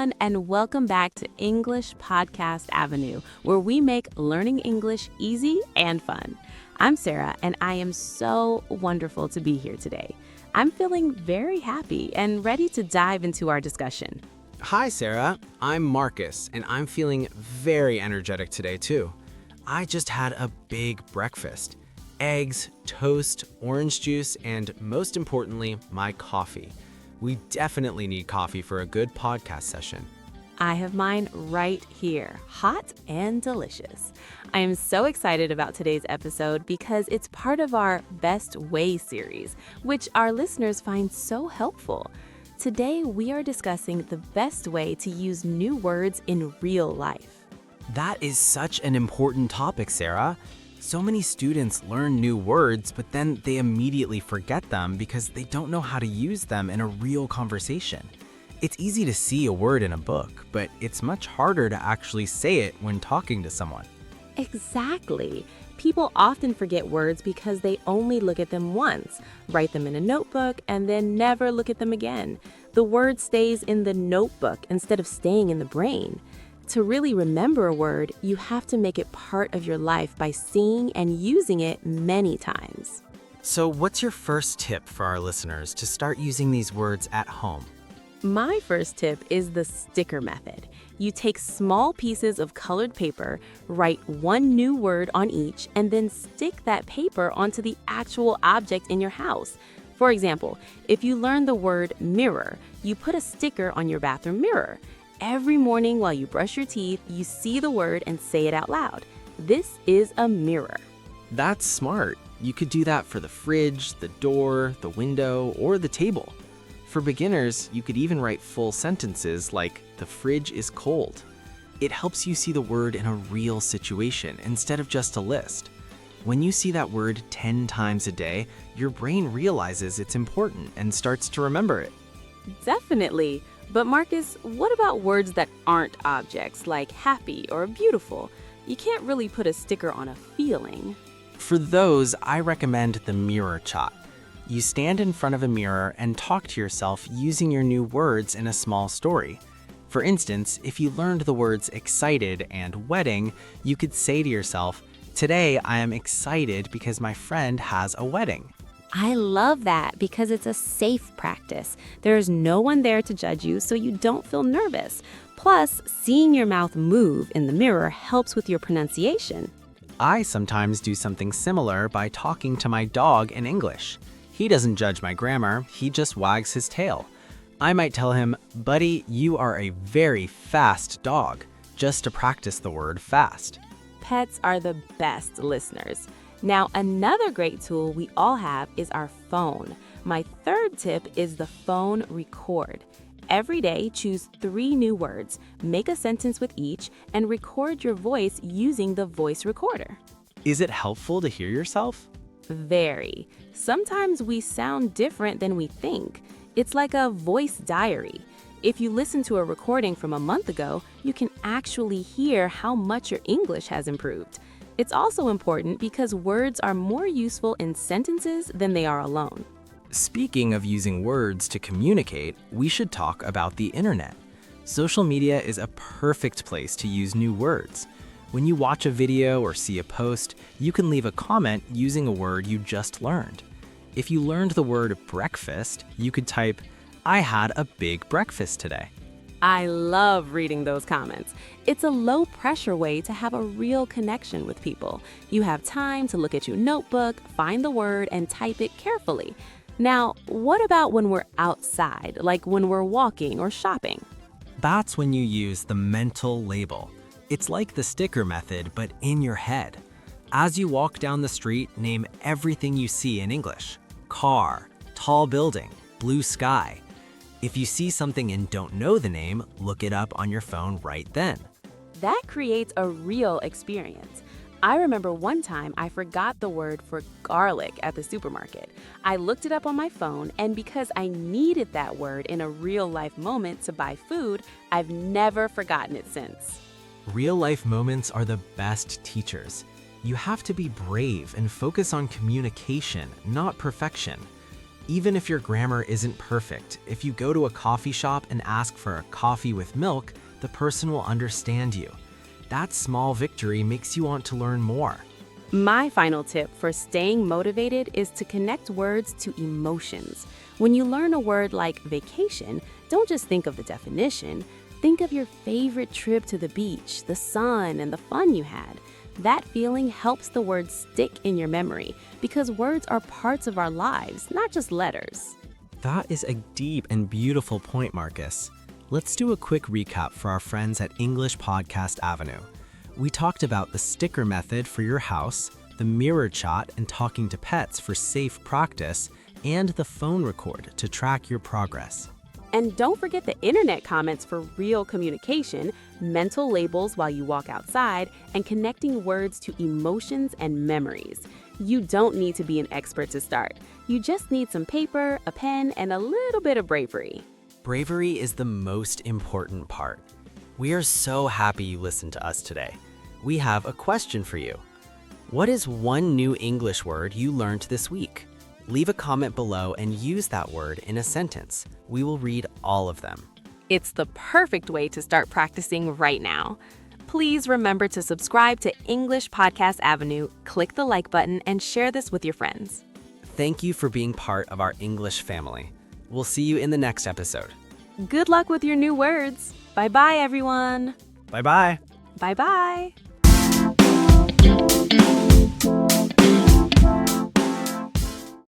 everyone, and welcome back to English Podcast Avenue, where we make learning English easy and fun. I'm Sarah, and I am so wonderful to be here today. I'm feeling very happy and ready to dive into our discussion. Hi, Sarah. I'm Marcus, and I'm feeling very energetic today, too. I just had a big breakfast. Eggs, toast, orange juice, and most importantly, my coffee. We definitely need coffee for a good podcast session. I have mine right here, hot and delicious. I am so excited about today's episode because it's part of our Best Way series, which our listeners find so helpful. Today, we are discussing the best way to use new words in real life. That is such an important topic, Sarah. So many students learn new words, but then they immediately forget them because they don't know how to use them in a real conversation. It's easy to see a word in a book, but it's much harder to actually say it when talking to someone. Exactly. People often forget words because they only look at them once, write them in a notebook, and then never look at them again. The word stays in the notebook instead of staying in the brain. To really remember a word, you have to make it part of your life by seeing and using it many times. So what's your first tip for our listeners to start using these words at home? My first tip is the sticker method. You take small pieces of colored paper, write one new word on each, and then stick that paper onto the actual object in your house. For example, if you learn the word mirror, you put a sticker on your bathroom mirror. Every morning while you brush your teeth, you see the word and say it out loud. This is a mirror. That's smart. You could do that for the fridge, the door, the window, or the table. For beginners, you could even write full sentences like, "The fridge is cold." It helps you see the word in a real situation instead of just a list. When you see that word 10 times a day, your brain realizes it's important and starts to remember it. Definitely. But Marcus, what about words that aren't objects, like happy or beautiful? You can't really put a sticker on a feeling. For those, I recommend the mirror shot. You stand in front of a mirror and talk to yourself using your new words in a small story. For instance, if you learned the words excited and wedding, you could say to yourself, "Today I am excited because my friend has a wedding." I love that because it's a safe practice. There's no one there to judge you, so you don't feel nervous. Plus, seeing your mouth move in the mirror helps with your pronunciation. I sometimes do something similar by talking to my dog in English. He doesn't judge my grammar, he just wags his tail. I might tell him, "Buddy, you are a very fast dog," just to practice the word fast. Pets are the best listeners. Now, another great tool we all have is our phone. My third tip is the phone record. Every day, choose 3 new words, make a sentence with each, and record your voice using the voice recorder. Is it helpful to hear yourself? Very. Sometimes we sound different than we think. It's like a voice diary. If you listen to a recording from a month ago, you can actually hear how much your English has improved. It's also important because words are more useful in sentences than they are alone. Speaking of using words to communicate, we should talk about the internet. Social media is a perfect place to use new words. When you watch a video or see a post, you can leave a comment using a word you just learned. If you learned the word breakfast, you could type, "I had a big breakfast today." I love reading those comments. It's a low-pressure way to have a real connection with people. You have time to look at your notebook, find the word, and type it carefully. Now, what about when we're outside, like when we're walking or shopping? That's when you use the mental label. It's like the sticker method, but in your head. As you walk down the street, name everything you see in English. Car, tall building, blue sky. If you see something and don't know the name, look it up on your phone right then. That creates a real experience. I remember one time I forgot the word for garlic at the supermarket. I looked it up on my phone, and because I needed that word in a real-life moment to buy food, I've never forgotten it since. Real-life moments are the best teachers. You have to be brave and focus on communication, not perfection. Even if your grammar isn't perfect, if you go to a coffee shop and ask for a coffee with milk, the person will understand you. That small victory makes you want to learn more. My final tip for staying motivated is to connect words to emotions. When you learn a word like vacation, don't just think of the definition. Think of your favorite trip to the beach, the sun, and the fun you had. That feeling helps the word stick in your memory because words are parts of our lives, not just letters. That is a deep and beautiful point, Marcus. Let's do a quick recap for our friends at English Podcast Avenue. We talked about the sticker method for your house, the mirror chat and talking to pets for safe practice, and the phone record to track your progress. And don't forget the internet comments for real communication, mental labels while you walk outside, and connecting words to emotions and memories. You don't need to be an expert to start. You just need some paper, a pen, and a little bit of bravery. Bravery is the most important part. We are so happy you listened to us today. We have a question for you. What is one new English word you learned this week? Leave a comment below and use that word in a sentence. We will read all of them. It's the perfect way to start practicing right now. Please remember to subscribe to English Podcast Avenue, click the like button, and share this with your friends. Thank you for being part of our English family. We'll see you in the next episode. Good luck with your new words. Bye-bye, everyone. Bye-bye. Bye-bye.